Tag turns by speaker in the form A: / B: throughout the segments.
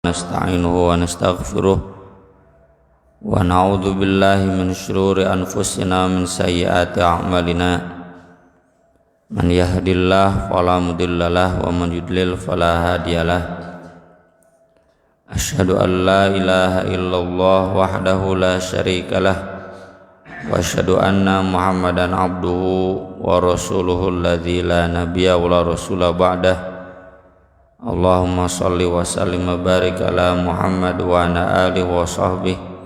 A: nasta'inuhu wa nastaghfiruh wa na'udzu billahi min syururi anfusina min sayyiati a'malina man yahdihillahu fala mudhillalah wa man yudlil fala hadiyalah asyhadu an la ilaha illallah wahdahu la syarikalah wa asyhadu anna muhammadan abduhu wa rasuluhu alladzi la nabiyya wa la rasula ba'dah. Allahumma shalli wa sallim wa barik ala Muhammad wa ala alihi wa sahbihi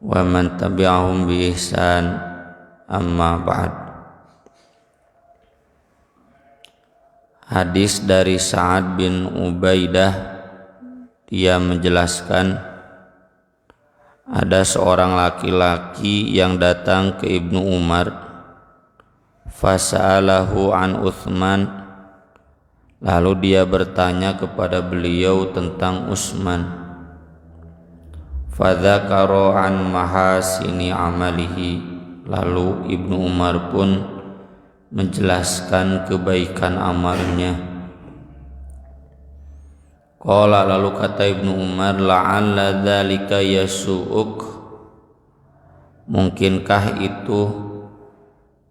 A: wa man tabi'ahum bi ihsan, amma ba'd. Hadis dari Sa'ad bin Ubaidah, dia menjelaskan ada seorang laki-laki yang datang ke Ibnu Umar, fasa'alahu an Utsman, lalu dia bertanya kepada beliau tentang Utsman. Fadzakara an mahasini amalihi, lalu Ibnu Umar pun menjelaskan kebaikan amalnya. Qala, lalu kata Ibnu Umar, la'alla dzalika yasu'uk, mungkinkah itu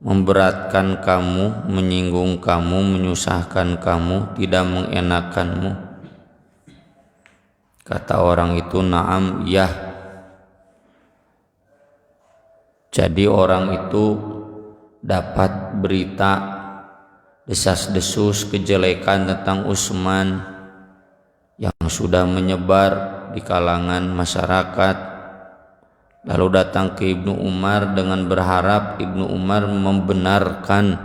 A: memberatkan kamu, menyinggung kamu, menyusahkan kamu, tidak mengenakanmu? Kata orang itu, na'am, ya. Jadi orang itu dapat berita desas-desus kejelekan tentang Utsman yang sudah menyebar di kalangan masyarakat. Lalu datang ke Ibnu Umar dengan berharap Ibnu Umar membenarkan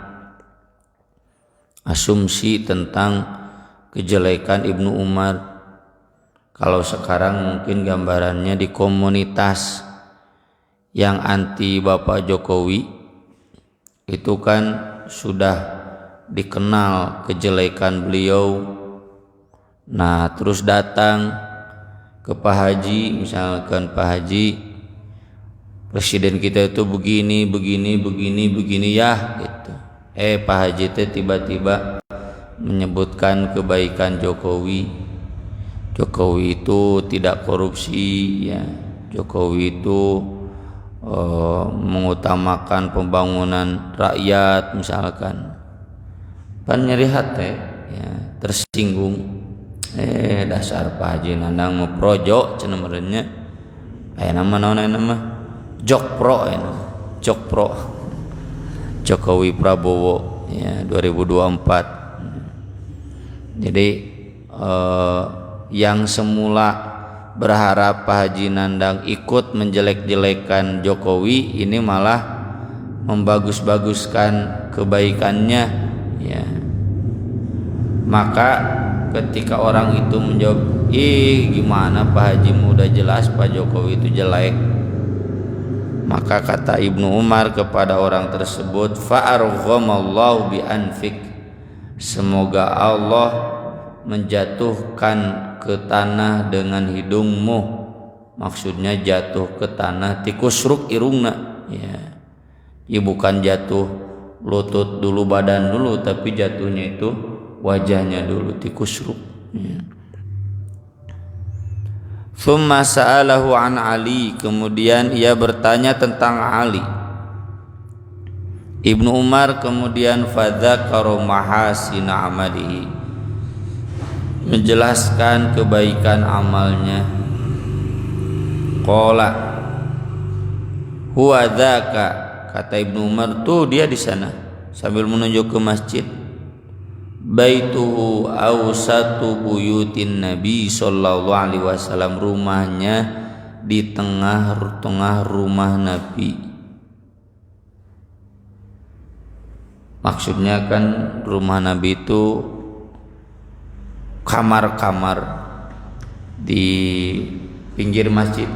A: asumsi tentang kejelekan Ibnu Umar. Kalau sekarang mungkin gambarannya di komunitas yang anti Bapak Jokowi itu kan sudah dikenal kejelekan beliau. Nah, terus datang ke Pak Haji, misalkan Pak Haji, presiden kita itu begini ya gitu. Pak Haji itu tiba-tiba menyebutkan kebaikan Jokowi. Jokowi itu tidak korupsi ya. Jokowi itu mengutamakan pembangunan rakyat misalkan. Pan nyeri hati ya, tersinggung. Dasar Pak Haji nandang memprojo cenah merenya. Nama Jokpro, Jokowi Prabowo ya 2024. Jadi yang semula berharap Pak Haji Nandang ikut menjelek-jelekan Jokowi, ini malah membagus-baguskan kebaikannya ya. Maka ketika orang itu menjawab, gimana Pak Haji udah jelas Pak Jokowi itu jelek, maka kata Ibnu Umar kepada orang tersebut, fa'arghamallahu bi anfik, semoga Allah menjatuhkan ke tanah dengan hidungmu. Maksudnya jatuh ke tanah tikusruk irungna ya. Ya bukan jatuh lutut dulu badan dulu, tapi jatuhnya itu wajahnya dulu tikusruk ya. Tsumma sa'alahu an Ali, kemudian ia bertanya tentang Ali. Ibnu Umar kemudian fadzakara mahasina amalihi, menjelaskan kebaikan amalnya. Qala huwa dzaka, kata Ibnu Umar, tuh dia di sana sambil menunjuk ke masjid. Baituhu awsatu buyutin Nabi sallallahu alaihi wasallam, rumahnya di tengah-tengah rumah Nabi. Maksudnya kan rumah Nabi itu kamar-kamar di pinggir masjid.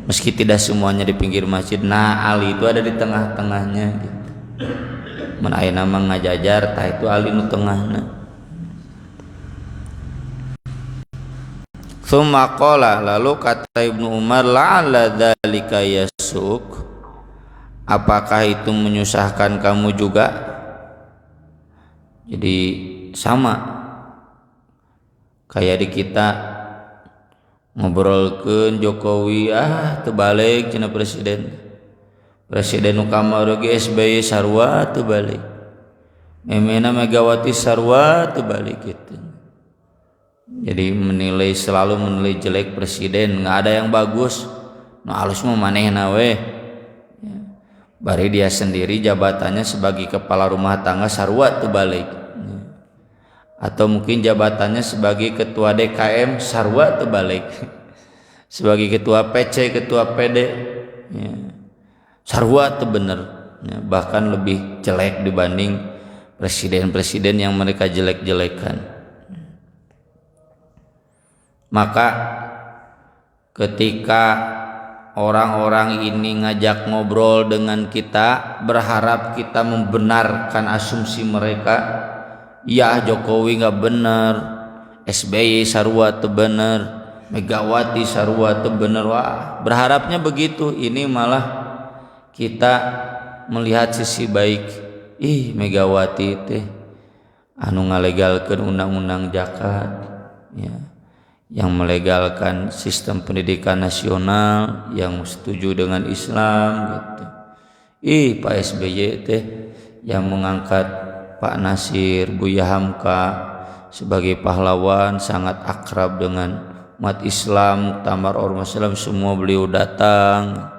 A: Meski tidak semuanya di pinggir masjid. Nah, Ali itu ada di tengah-tengahnya gitu. Mun aya nama ngajajar tah itu Ali nu tengahna. Tsumma qala, lalu kata Ibnu Umar, la'alla dzalika yasuk, apakah itu menyusahkan kamu juga? Jadi sama, kayak di kita ngobrolkeun Jokowi teu balik cenah presiden nu kamari ge SBY sarua teu balik, memena Megawati sarua teu balik gitu. Jadi selalu menilai jelek presiden, nggak ada yang bagus. Alus mah manehna we. Bari dia sendiri jabatannya sebagai kepala rumah tangga sarua teu balik. Atau mungkin jabatannya sebagai ketua DKM sarua teu balik. Sebagai ketua PC, ketua PD sarua teu bener. Bahkan lebih jelek dibanding presiden-presiden yang mereka jelek-jelekan. Maka ketika orang-orang ini ngajak ngobrol dengan kita, berharap kita membenarkan asumsi mereka, ya Jokowi nggak bener, SBY sarua teu bener, Megawati sarua teu bener, wah berharapnya begitu. Ini malah kita melihat sisi baik. Megawati teh anu ngalegalkeun undang-undang zakat, yang melegalkan sistem pendidikan nasional, yang setuju dengan Islam gitu. Pak SBY teh yang mengangkat Pak Nasir, Buya Hamka sebagai pahlawan, sangat akrab dengan umat Islam, tamar ormas Islam semua beliau datang.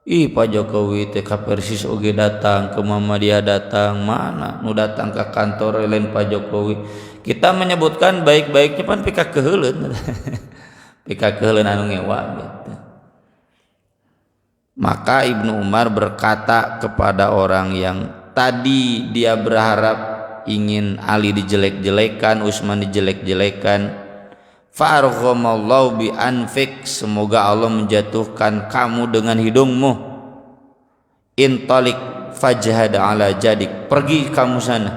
A: Pak Jokowi teh ka Persis oge datang, ke Muhammadiyah datang, mana nu datang ke kantor lain Pak Jokowi. Kita menyebutkan baik-baiknya pan pika keheuleun. Pika keheuleun anu ngewa gitu. Maka Ibnu Umar berkata kepada orang yang tadi dia berharap ingin Ali dijelek-jelekan, Utsman dijelek-jelekan, fa'arghamallahu bi anfik, semoga Allah menjatuhkan kamu dengan hidungmu. Intalik fajhad ala jadik, pergi kamu sana,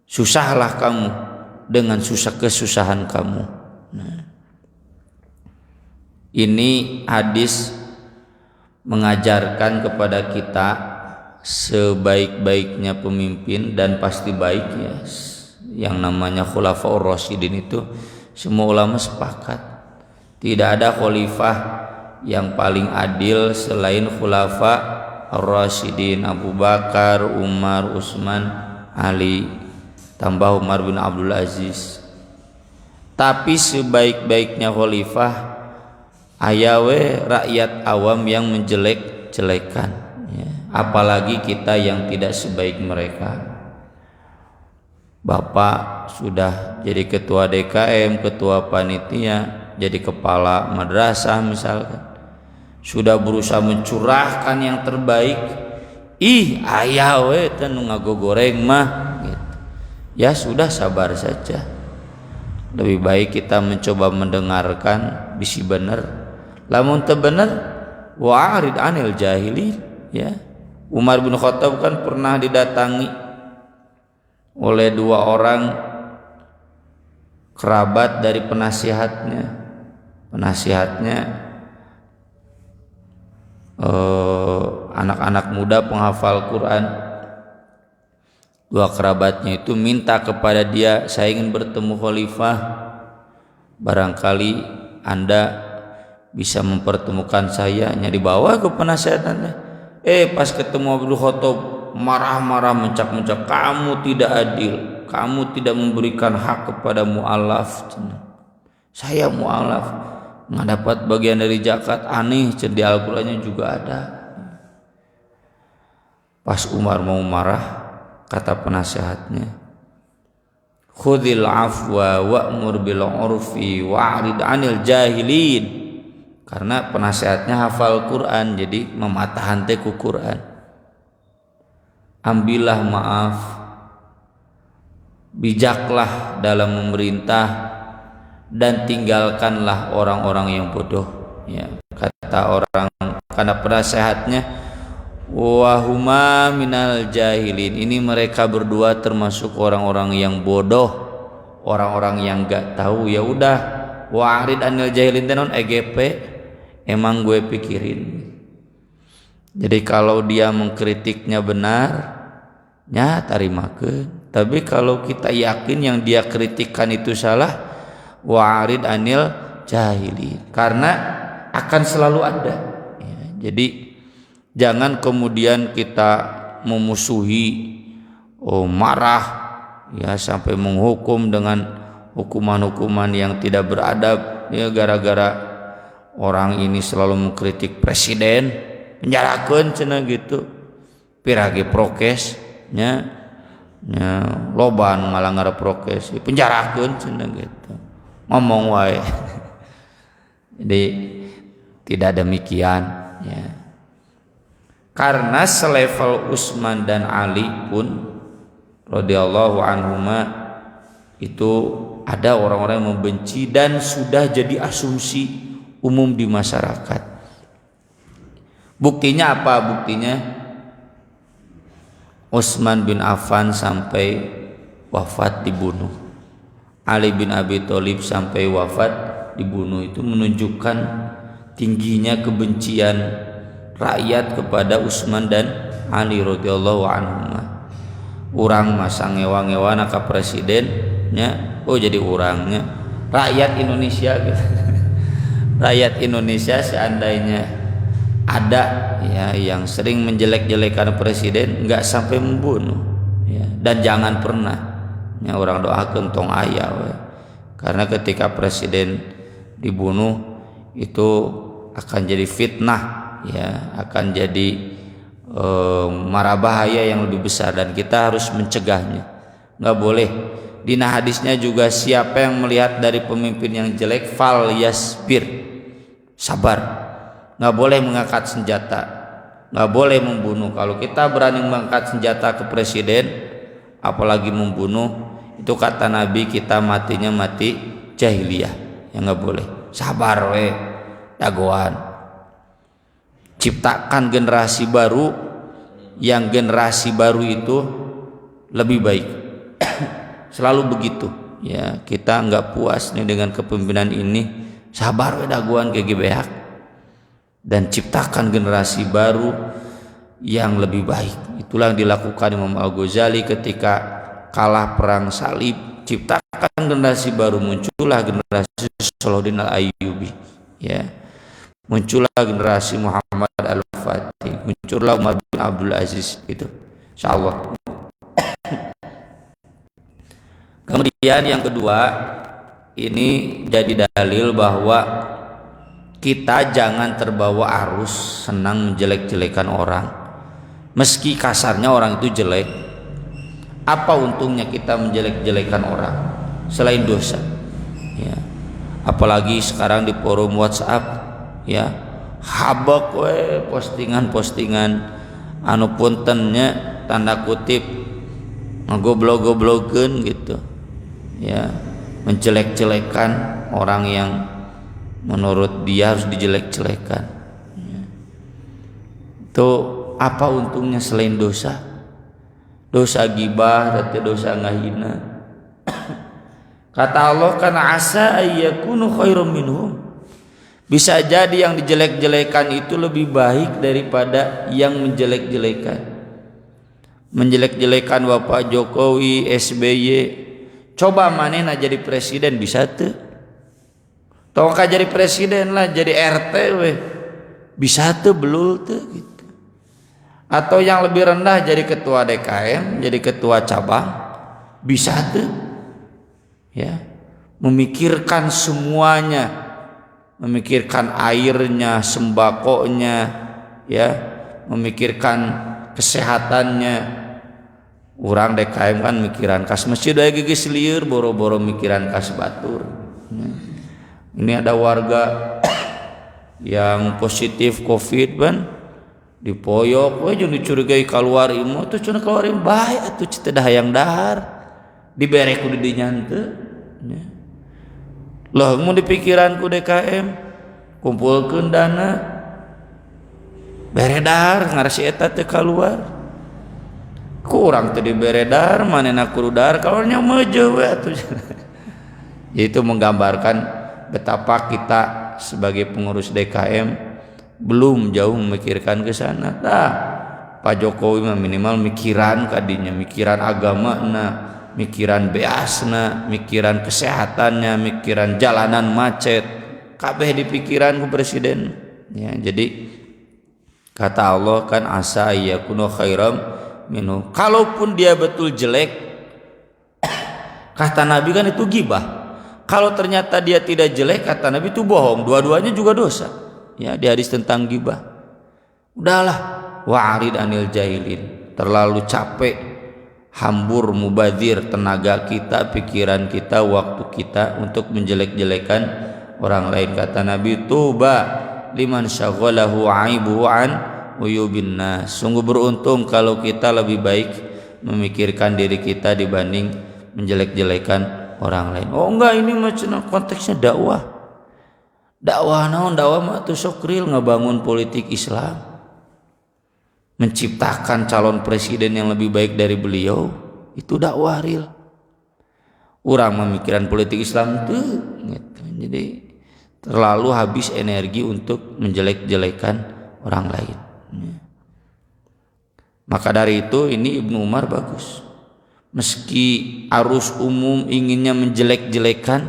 A: susahlah kamu dengan kesusahan kamu. Ini hadis mengajarkan kepada kita sebaik-baiknya pemimpin, dan pasti baik ya, yang namanya Khulafaur Rasyidin itu semua ulama sepakat tidak ada khalifah yang paling adil selain Khulafa Ar-Rasyidin, Abu Bakar, Umar, Utsman, Ali, tambah Umar bin Abdul Aziz. Tapi sebaik-baiknya khalifah ayawe rakyat awam yang menjelek-jelekan, apalagi kita yang tidak sebaik mereka. Bapak sudah jadi ketua DKM, ketua panitia, jadi kepala madrasah misalkan, sudah berusaha mencurahkan yang terbaik, aya we teh nu ngagogoreng mah gitu. Ya sudah, sabar saja. Lebih baik kita mencoba mendengarkan bisi bener. Lamun teu bener wa'rid anil jahilin, ya. Umar bin Khattab kan pernah didatangi oleh dua orang kerabat dari penasihatnya. Anak-anak muda penghafal Quran. Dua kerabatnya itu minta kepada dia, saya ingin bertemu khalifah, barangkali Anda bisa mempertemukan saya. Dibawa ke penasihatannya. Pas ketemu Abdul Khattab marah-marah, mencap-mencap, kamu tidak adil, kamu tidak memberikan hak kepada mu'alaf. Saya mu'alaf, nggak dapat bagian dari zakat, aneh, di Al-Qurannya juga ada. Pas Umar mau marah, kata penasehatnya, khudhil afwa wa'mur bil urfi wa'rid anil jahilin. Karena penasehatnya hafal Quran, jadi mematahan teku Quran. Ambillah maaf, bijaklah dalam memerintah, dan tinggalkanlah orang-orang yang bodoh. Ya, kata orang, karena penasehatnya wahuma minal jahilin, ini mereka berdua termasuk orang-orang yang bodoh, orang-orang yang gak tahu. Ya udah, wa'rid anil jahilin tenon EGP, emang gue pikirin. Jadi kalau dia mengkritiknya benar, nya tarimakeun. Tapi kalau kita yakin yang dia kritikan itu salah, wa'arid anil jahili, karena akan selalu ada. Ya, jadi jangan kemudian kita memusuhi, marah, ya sampai menghukum dengan hukuman-hukuman yang tidak beradab, ya gara-gara orang ini selalu mengkritik presiden, penjarakeun cenah gitu, pirage prokes, nya loban ngalanggar prokes, penjarakeun cenah gitu, ngomong wae. Jadi tidak demikian, ya. Karena selevel Utsman dan Ali pun radhiyallahu anhuma itu ada orang-orang yang membenci dan sudah jadi asumsi umum di masyarakat. Buktinya apa? Buktinya Utsman bin Affan sampai wafat dibunuh, Ali bin Abi Thalib sampai wafat dibunuh. Itu menunjukkan tingginya kebencian rakyat kepada Utsman dan Ali radhiyallahu anhuma. Urang masa ngewa-ngewana ka presidennya, jadi urangnya rakyat Indonesia gitu. Rakyat Indonesia seandainya ada ya yang sering menjelek-jelekan presiden, nggak sampai membunuh, ya. Dan jangan pernah, ya, orang doakeun tong aya we. Karena ketika presiden dibunuh itu akan jadi fitnah, ya, akan jadi mara bahaya yang lebih besar dan kita harus mencegahnya. Nggak boleh. Dina hadisnya juga siapa yang melihat dari pemimpin yang jelek fal yasbir, sabar. Nggak boleh mengangkat senjata, nggak boleh membunuh. Kalau kita berani mengangkat senjata ke presiden, apalagi membunuh, itu kata Nabi kita matinya mati jahiliyah. Ya nggak boleh. Sabar we, dagoan. Ciptakan generasi baru, yang generasi baru itu lebih baik. Selalu begitu. Ya, kita nggak puas nih dengan kepemimpinan ini, sabar we dagoan kayak gebehak. Dan ciptakan generasi baru yang lebih baik. Itulah yang dilakukan Imam Al-Ghazali ketika kalah perang salib. Ciptakan generasi baru, muncullah generasi Salahuddin Al-Ayyubi, ya. Muncullah generasi Muhammad Al-Fatih, muncullah Umar bin Abdul Aziz, itu insyaallah. Kemudian yang kedua, ini jadi dalil bahwa kita jangan terbawa arus senang menjelek-jelekan orang. Meski kasarnya orang itu jelek, apa untungnya kita menjelek-jelekan orang selain dosa, ya. Apalagi sekarang di forum WhatsApp, ya, habak we postingan-postingan anu puntennya tanda kutip ngogoblog-goblogeun gitu, ya, menjelek-jelekan orang yang menurut dia harus dijelek-jelekan. Itu apa untungnya selain dosa? Dosa gibah, berarti dosa ngahina. Kata Allah, kana asa ayyakunu khairum minhum. Bisa jadi yang dijelek-jelekan itu lebih baik daripada yang menjelek-jelekan. Menjelek-jelekan Bapak Jokowi, SBY. Coba manehna jadi presiden bisa tuh? Tongka jadi presiden lah, jadi RT we. Bisa tuh belul tuh gitu. Atau yang lebih rendah jadi ketua DKM, jadi ketua cabang, bisa tuh. Ya. Memikirkan semuanya. Memikirkan airnya, sembakonya, ya, memikirkan kesehatannya. Urang DKM kan mikiran kas masjid aya geus lieur, boro-boro mikiran kas batur. Ya. Ini ada warga yang positif COVID kan, dipoyok, we jeung dicurigai keluar imah tuh cenah keluar imah bae atuh teu hayang dahar, dibere ku di dinya henteu. Lah mun dipikiran ku DKM, kumpulkeun dana, bere dahar ngarasi eta teu keluar. Kurang teu dibere dahar, manehna kudu dahar kaluarnya meujeuh we atuh. Itu menggambarkan betapa kita sebagai pengurus DKM belum jauh memikirkan ke sana. Pak Jokowi mah minimal mikiran kadinya, mikiran agama mikiran beasna, mikiran kesehatannya, mikiran jalanan macet, kabeh dipikiran ku presiden. Ya, jadi kata Allah kan asa yakunu khairam minhu. Kalaupun dia betul jelek, kata Nabi kan itu gibah. Kalau ternyata dia tidak jelek, kata Nabi itu bohong. Dua-duanya juga dosa. Ya, di hadis tentang gibah. Udahlah, wa'arid anil jahilin. Terlalu capek, hambur, mubadzir tenaga kita, pikiran kita, waktu kita untuk menjelek-jelekan orang lain. Kata Nabi, tuba liman syaghalahu aibuhu an uyubin nas. Sungguh beruntung kalau kita lebih baik memikirkan diri kita dibanding menjelek-jelekan orang lain. Oh enggak, ini macam konteksnya dakwah. Dakwah naon, dakwah mah tuh sok real ngebangun politik Islam, menciptakan calon presiden yang lebih baik dari beliau, itu dakwah real. Orang memikirkan politik Islam itu gitu. Jadi terlalu habis energi untuk menjelek-jelekan orang lain. Maka dari itu ini Ibnu Umar bagus. Meski arus umum inginnya menjelek-jelekan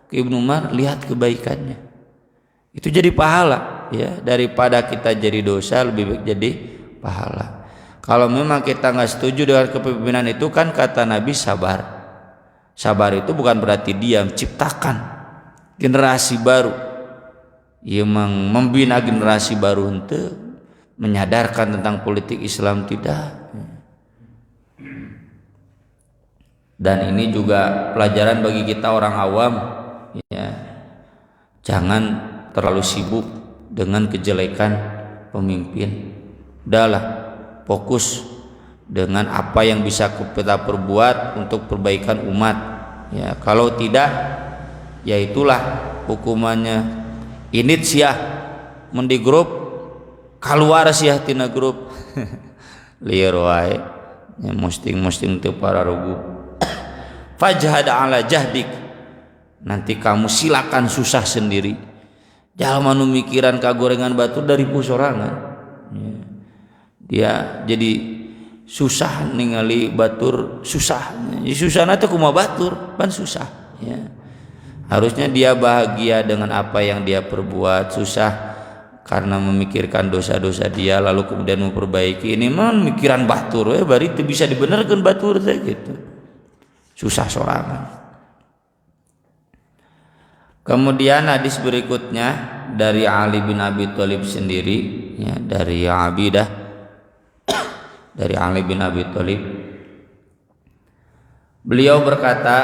A: ke Ibnu Umar, lihat kebaikannya. Itu jadi pahala ya, daripada kita jadi dosa lebih baik jadi pahala. Kalau memang kita nggak setuju dengan kepemimpinan itu, kan kata Nabi sabar. Sabar itu bukan berarti diam, ciptakan generasi baru. Ya, membina generasi baru untuk menyadarkan tentang politik Islam tidak. Dan ini juga pelajaran bagi kita orang awam ya. Jangan terlalu sibuk dengan kejelekan pemimpin. Udahlah, fokus dengan apa yang bisa kita perbuat untuk perbaikan umat ya. Kalau tidak, ya itulah hukumannya. Init siah mendi grup, keluar siah tina grup. Liar wae ya, musting teu pararugu. Fajhad ala jahdik, nanti kamu silakan susah sendiri. Jangan memikiran kagorengan batur dari pusorangan ya. Dia jadi susah ningali batur susah. Susahna teh kumaha batur pan susah ya. Harusnya dia bahagia dengan apa yang dia perbuat, susah karena memikirkan dosa-dosa dia lalu kemudian memperbaiki. Ini mah mikiran batur we bari teu bisa dibenerkeun batur teh gitu. Susah sorangan. Kemudian hadis berikutnya dari Ali bin Abi Thalib sendiri ya, dari Abidah dari Ali bin Abi Thalib. Beliau berkata,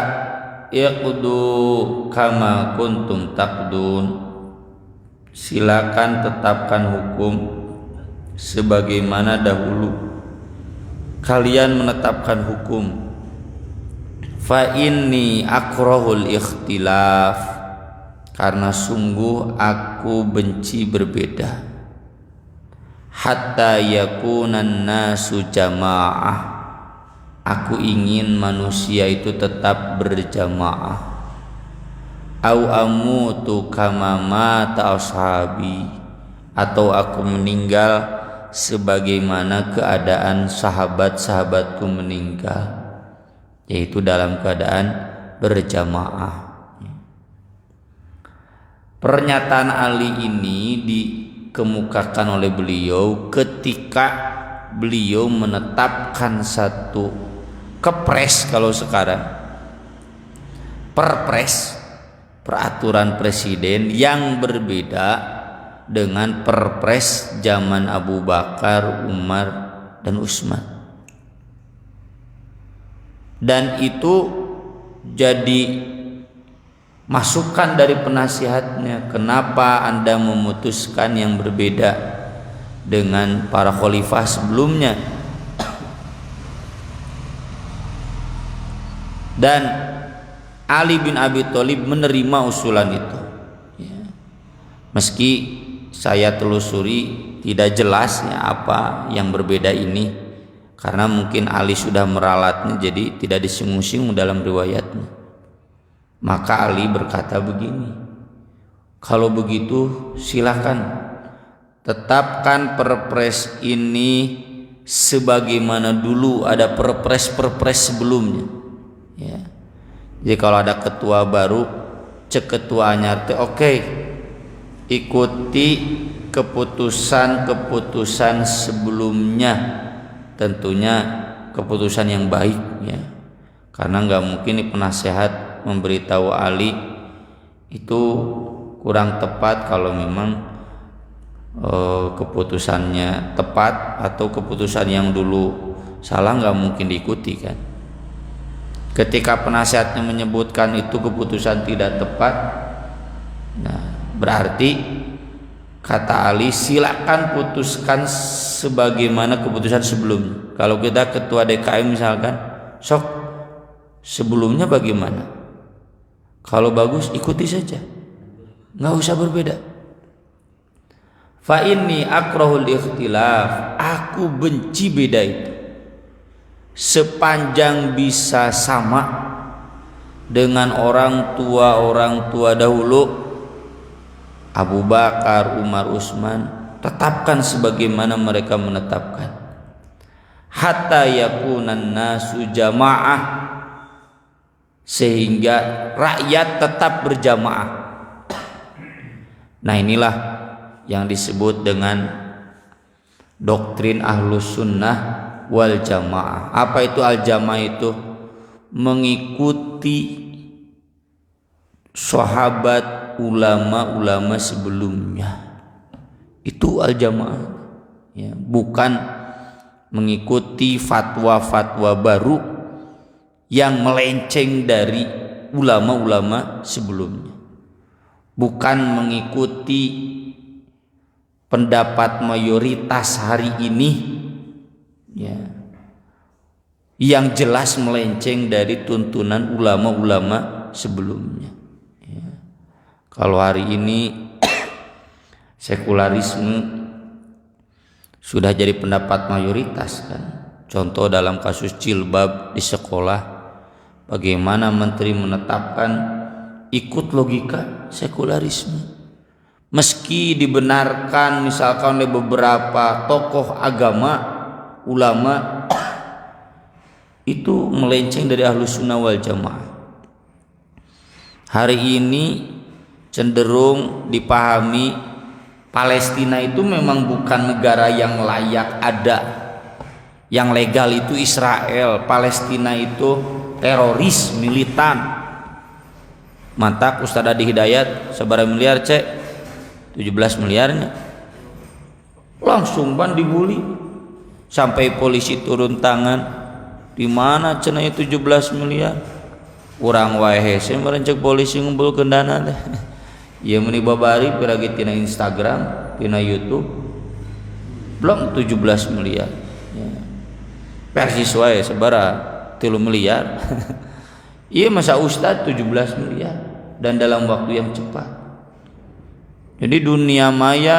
A: iqdu kama kuntum taqdun. Silakan tetapkan hukum sebagaimana dahulu kalian menetapkan hukum. Fa inni akrahul ikhtilaf, karena sungguh aku benci berbeda. Hatta yakunan nasu jamaah, aku ingin manusia itu tetap berjamaah. Au amutu kama mata ashabi, atau aku meninggal sebagaimana keadaan sahabat-sahabatku meninggal, yaitu dalam keadaan berjamaah. Pernyataan Ali ini dikemukakan oleh beliau ketika beliau menetapkan satu kepres, kalau sekarang perpres, peraturan presiden yang berbeda dengan perpres zaman Abu Bakar, Umar, dan Utsman. Dan itu jadi masukan dari penasihatnya, kenapa Anda memutuskan yang berbeda dengan para khalifah sebelumnya. Dan Ali bin Abi Thalib menerima usulan itu ya. Meski saya telusuri tidak jelas ya apa yang berbeda ini, karena mungkin Ali sudah meralatnya jadi tidak disinggung-singgung dalam riwayatnya. Maka Ali berkata begini, kalau begitu silakan tetapkan perpres ini sebagaimana dulu ada perpres sebelumnya. Ya. Jadi kalau ada ketua baru, cek ketuanya oke, ikuti keputusan sebelumnya, tentunya keputusan yang baik ya. Karena nggak mungkin nih penasehat memberitahu ahli itu kurang tepat kalau memang keputusannya tepat atau keputusan yang dulu salah, nggak mungkin diikuti kan. Ketika penasehatnya menyebutkan itu keputusan tidak tepat, nah berarti kata Ali silakan putuskan sebagaimana keputusan sebelumnya. Kalau kita ketua DKM misalkan, sok sebelumnya bagaimana? Kalau bagus ikuti saja, nggak usah berbeda. Fa inni akrahul ikhtilaf, aku benci beda itu. Sepanjang bisa sama dengan orang tua dahulu, Abu Bakar, Umar, Utsman, tetapkan sebagaimana mereka menetapkan. Hatta yakunan nasu jamaah, sehingga rakyat tetap berjamaah. Nah inilah yang disebut dengan doktrin Ahlus Sunnah wal Jamaah. Apa itu al Jamaah itu? Mengikuti sahabat, ulama-ulama sebelumnya. Itu al Jamaah ya, bukan mengikuti fatwa-fatwa baru yang melenceng dari ulama-ulama sebelumnya. Bukan mengikuti pendapat mayoritas hari ini ya, yang jelas melenceng dari tuntunan ulama-ulama sebelumnya ya. Kalau hari ini sekularisme sudah jadi pendapat mayoritas kan. Contoh dalam kasus jilbab di sekolah, bagaimana menteri menetapkan ikut logika sekularisme. Meski dibenarkan misalkan oleh beberapa tokoh agama, ulama, itu melenceng dari Ahlus Sunnah wal Jamaah. Hari ini cenderung dipahami Palestina itu memang bukan negara yang layak ada. Yang legal itu Israel, Palestina itu teroris militan. Mantap Ustadz Adi Hidayat, seberapa miliar cek? 17 miliarnya. Langsung ban dibully sampai polisi turun tangan. Di mana cenanya 17 miliar? Urang wae hese merencek polisi ngumpulkeun dana teh. Ieu meuni babari piragi tina Instagram, tina YouTube. Belum 17 miliar. Ya. Persis wae sabaraha 3 miliar. Iya masa Ustadz 17 miliar dan dalam waktu yang cepat. Jadi dunia maya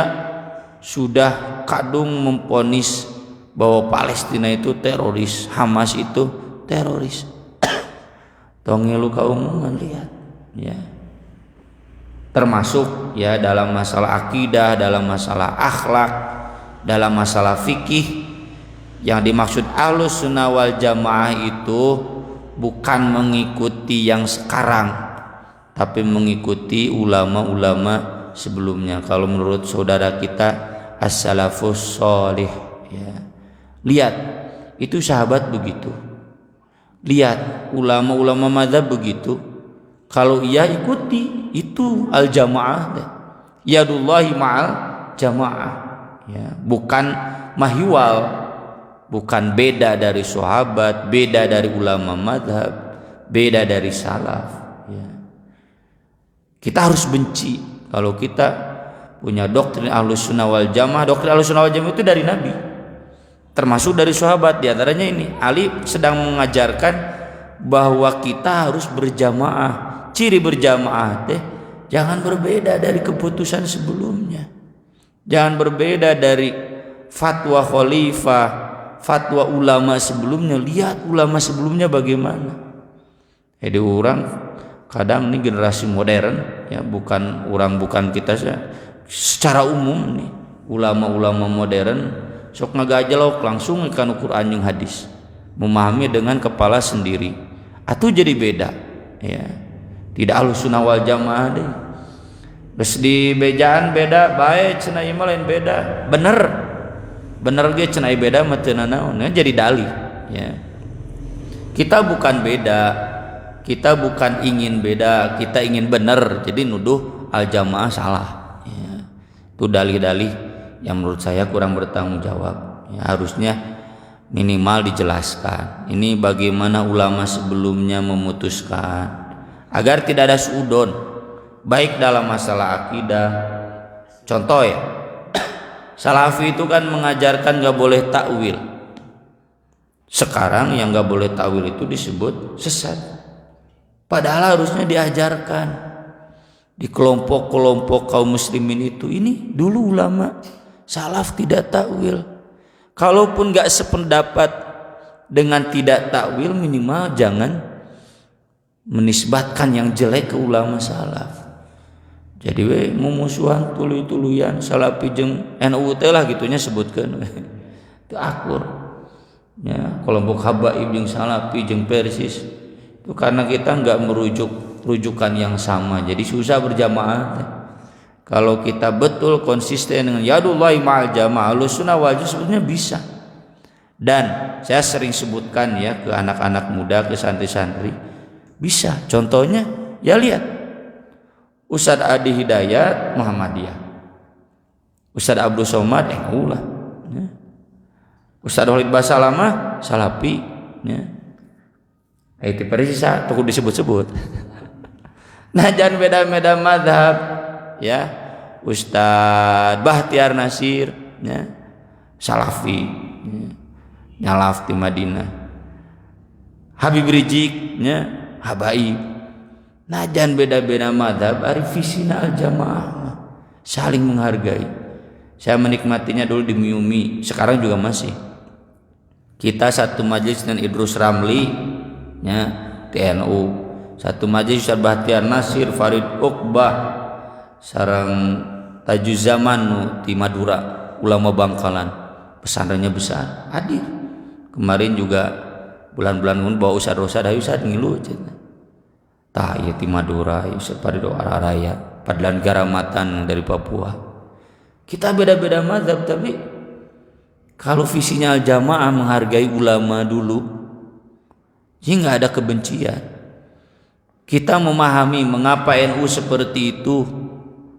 A: sudah kadung memponis bahwa Palestina itu teroris, Hamas itu teroris. Tongilu kaumuman lihat ya. Termasuk ya dalam masalah akidah, dalam masalah akhlak, dalam masalah fikih. Yang dimaksud Ahlus Sunnah wal Jamaah itu bukan mengikuti yang sekarang, tapi mengikuti ulama-ulama sebelumnya. Kalau menurut saudara kita as-salafus sholih ya. Lihat itu sahabat begitu. Lihat ulama-ulama mazhab begitu. Kalau ia ikuti itu al-jamaah, yadullahi ma'al jamaah ya, bukan mahiwal, bukan beda dari sahabat, beda dari ulama mazhab, beda dari salaf ya. Kita harus benci kalau kita punya doktrin Ahlus Sunnah wal Jamaah. Doktrin Ahlus Sunnah wal Jamaah itu dari Nabi, termasuk dari sahabat. Di antaranya ini Ali sedang mengajarkan bahwa kita harus berjamaah. Ciri berjamaah teh jangan berbeda dari keputusan sebelumnya, jangan berbeda dari fatwa khalifah, fatwa ulama sebelumnya. Lihat ulama sebelumnya bagaimana. Jadi orang kadang ini generasi modern ya, bukan kita secara umum nih, ulama-ulama modern sok ngagajelok langsung kana Quran jeung hadis, memahami dengan kepala sendiri. Atuh jadi beda ya. Tidak Ahlussunnah wal Jamaah deui. Geus di bejaan beda bae cenah ieu mah lain beda. Bener ge cenah beda mah teu naon jadi dalih ya. Kita bukan beda, kita bukan ingin beda, kita ingin benar. Jadi nuduh al-jamaah salah ya. Itu dalih-dalih yang menurut saya kurang bertanggung jawab ya. Harusnya minimal dijelaskan ini bagaimana ulama sebelumnya memutuskan agar tidak ada suudon baik dalam masalah akidah. Contoh ya, Salafi itu kan mengajarkan gak boleh takwil. Sekarang yang gak boleh takwil itu disebut sesat, padahal harusnya diajarkan di kelompok-kelompok kaum muslimin itu. Ini dulu ulama salaf tidak takwil. Kalaupun gak sependapat dengan tidak takwil, minimal jangan menisbatkan yang jelek ke ulama salaf. Jadi mumusuhan tuluy-tuluyan Salafi jeung NU teh lah gitunya sebutkeun teu akur ya. Kelompok habaib jeung Salafi jeung Persis itu karena kita enggak merujuk rujukan yang sama, jadi susah berjamaah. Kalau kita betul konsisten dengan yadullahi ma'al jamaah, Ahlussunnah wal Jamaah sebetulnya bisa. Dan saya sering sebutkan ya ke anak-anak muda, ke santri-santri, bisa. Contohnya ya lihat Ustadz Adi Hidayat Muhammadiyah, Ustadz Abdul Somad NU lah ya. Ustadz Walid Basalamah Salafi ya. Itu persis tuh disebut-sebut. Nah jangan beda-beda mazhab ya. Ustadz Bahtiar Nasir ya, Salafi ya. Nyalaf di Madinah. Habib Rizik ya, Habaib. Nah jangan beda-beda mazhab, ari visina al-jamaah saling menghargai. Saya menikmatinya dulu di Miumi, sekarang juga masih. Kita satu majelis dengan Idrus Ramli ya, TNU, satu majelis Ustaz Bahtiar Nasir, Farid Uqbah, sareng Tajuzaman di Madura, ulama Bangkalan, pesantrennya besar, hadir. Kemarin juga bulan-bulan pun bawa Ustaz hayu Ustaz ngilu cenah. Tah ieu ti Madura, Ustaz Farid Raya, Padlan Garamatan dari Papua. Kita beda-beda mazhab, tapi kalau visinya al-jamaah menghargai ulama dulu, jadi nggak ada kebencian. Kita memahami mengapa NU seperti itu,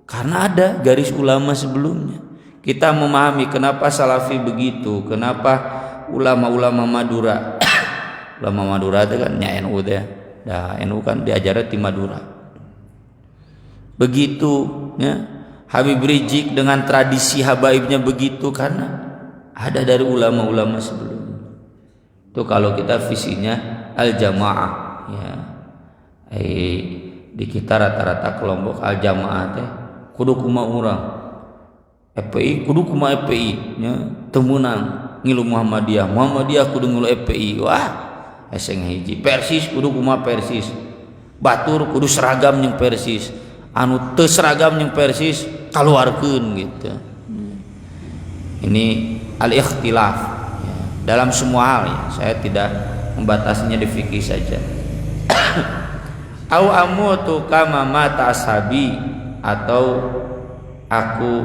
A: karena ada garis ulama sebelumnya. Kita memahami kenapa Salafi begitu, kenapa ulama-ulama Madura, ulama Madura itu kan nya NU deh. Nah, NU kan diajarnya di Madura. Begitu ya. Habib Rizik dengan tradisi habaibnya begitu karena ada dari ulama-ulama sebelumnya. Itu kalau kita visinya al-jamaah ya. Di kita rata-rata kelompok al-jamaah teh kudu kumaha urang. FPI kudu kumaha FPI ya. Temunang ngilu Muhammadiyah kudu ngilu FPI. Wah, eseng hiji. Persis kudu kumaha Persis. Batur kudu seragam jeung Persis. Anu teu seragam jeung Persis kaluarkeun gitu. Ini al-ikhtilaf ya. Dalam semua hal ya. Saya tidak membatasinya di fikih saja. Au amutu kama mata ashabi, atau aku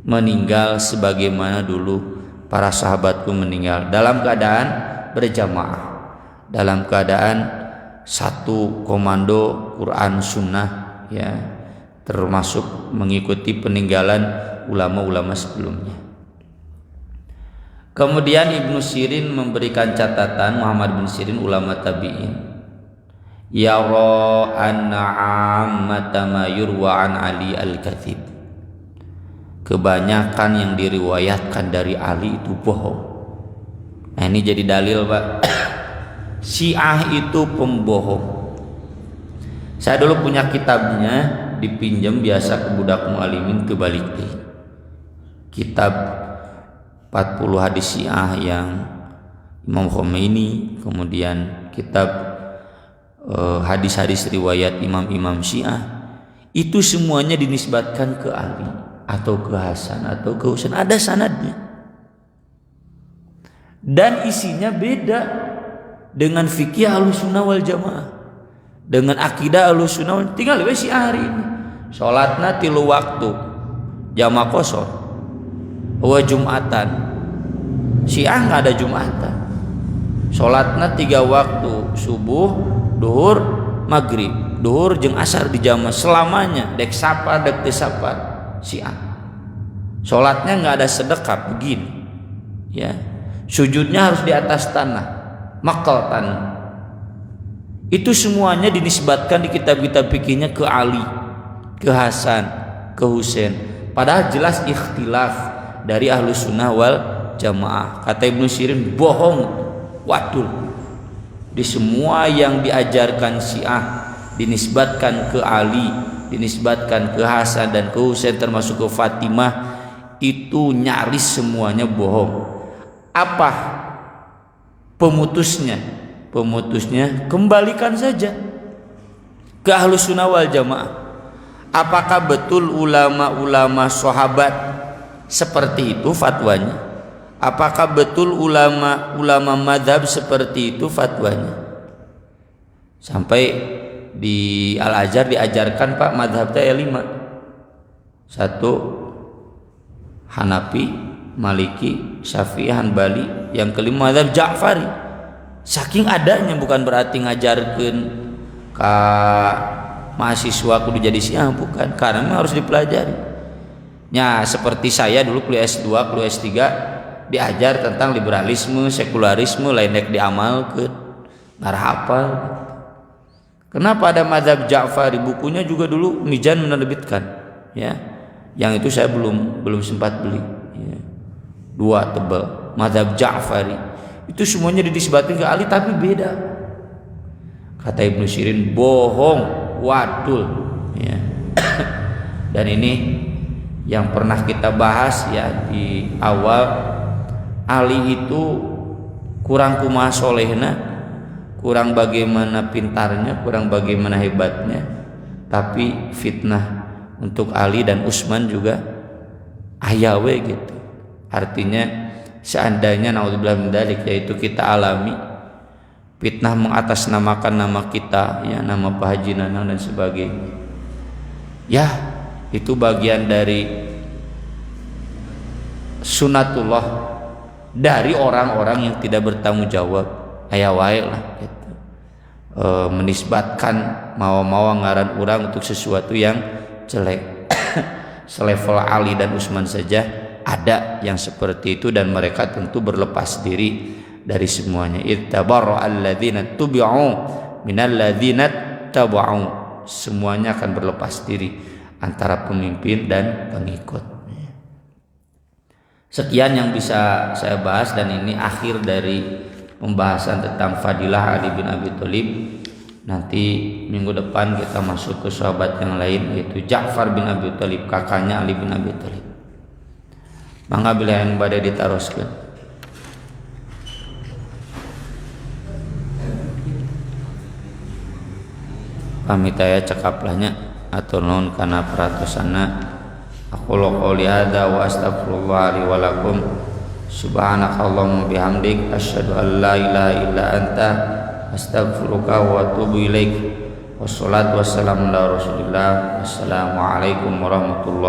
A: meninggal sebagaimana dulu para sahabatku meninggal, dalam keadaan berjamaah, dalam keadaan satu komando Quran Sunnah ya, termasuk mengikuti peninggalan ulama-ulama sebelumnya. Kemudian Ibnu Sirin memberikan catatan, Muhammad bin Sirin ulama tabi'in, yara anna ammata ma yurwa an Ali al-katsib, kebanyakan yang diriwayatkan dari Ali itu bohong. Nah ini jadi dalil Pak. Syiah itu pembohong. Saya dulu punya kitabnya, dipinjam biasa ke budak mualimin, kebalik deh. Kitab 40 hadis Syiah yang Imam Khomeini, kemudian kitab hadis-hadis riwayat imam-imam Syiah, itu semuanya dinisbatkan ke Ali atau ke Hasan atau ke Husain, ada sanadnya. dan isinya beda dengan fikih Ahlussunnah wal Jamaah, dengan akidah Ahlussunnah. Tinggal we si hari ini salatna 3 waktu jamaah qashar wa Jumatan. Syiah nggak ada Jumatan, salatna 3 waktu subuh, duhur, maghrib, duhur jeung asar di jamaah selamanya, dek sapa dek teu sapa. Syiah salatnya nggak ada sedekap begini ya, sujudnya harus di atas tanah, makal tanah. Itu semuanya dinisbatkan di kitab-kitab fikihnya ke Ali, ke Hasan, ke Husain, padahal jelas ikhtilaf dari Ahlussunnah wal Jamaah. Kata Ibnu Sirin, bohong, wadul. Di semua yang diajarkan Syiah dinisbatkan ke Ali, dinisbatkan ke Hasan dan ke Husain, termasuk ke Fatimah, itu nyaris semuanya bohong. Apa pemutusnya? Pemutusnya kembalikan saja ke Ahlussunnah wal Jamaah. Apakah betul ulama-ulama sahabat seperti itu fatwanya? Apakah betul ulama-ulama madhab seperti itu fatwanya? Sampai di Al-Azhar diajarkan Pak madhabnya 5. 1 Hanafi, Maliki, Syafi'i, Hanbali. Yang kelima mazhab Ja'fari. Saking adanya bukan berarti ngajarkeun ka mahasiswa kudu jadi Syiah, bukan, karena memang harus dipelajari. Ya, seperti saya dulu kuliah S2, kuliah S3 diajar tentang liberalisme, sekularisme, lain rek diamalkeun. Ngarah hafal. Kenapa ada mazhab Ja'fari? Bukunya juga dulu Mizan menerbitkan, ya. Yang itu saya belum sempat beli ya. 2 tebal mazhab Ja'fari. Itu semuanya dinisbatkan ke Ali tapi beda. Kata Ibnu Sirin, bohong, wadul ya. Dan ini yang pernah kita bahas ya di awal. Ali itu kurang kumaha solehna, kurang bagaimana pintarnya, kurang bagaimana hebatnya, tapi fitnah untuk Ali dan Utsman juga ayawe gitu. Artinya seandainya naudzubillah min dzalik, yaitu kita alami fitnah mengatasnamakan nama kita ya, nama Pak Haji Nanang dan sebagainya, ya itu bagian dari sunatullah dari orang-orang yang tidak bertanggung jawab. Aya wae lah gitu. Menisbatkan mawa-mawa ngaran orang untuk sesuatu yang jelek. Selevel Ali dan Utsman saja ada yang seperti itu, dan mereka tentu berlepas diri dari semuanya. Ittabarra alladzina tubi'u minal ladzina taba'u. Semuanya akan berlepas diri antara pemimpin dan pengikut. Sekian yang bisa saya bahas, dan ini akhir dari pembahasan tentang fadilah Ali bin Abi Thalib. Nanti minggu depan kita masuk ke sahabat yang lain, yaitu Ja'far bin Abi Thalib, kakaknya Ali bin Abi Thalib. Mangga bila yang badai ditaroskeun. Pamit aya cekaplahnya atur nuhun kana paratosana. Aku qouli hadza wa astaghfirullah li wa lakum. Subhanakallahumma bihamdik asyhadu an la ilaha illa anta astaghfiruka wa atubu ilaik. Wassalatu wassalamu ala Rasulillah. Assalamualaikum warahmatullahi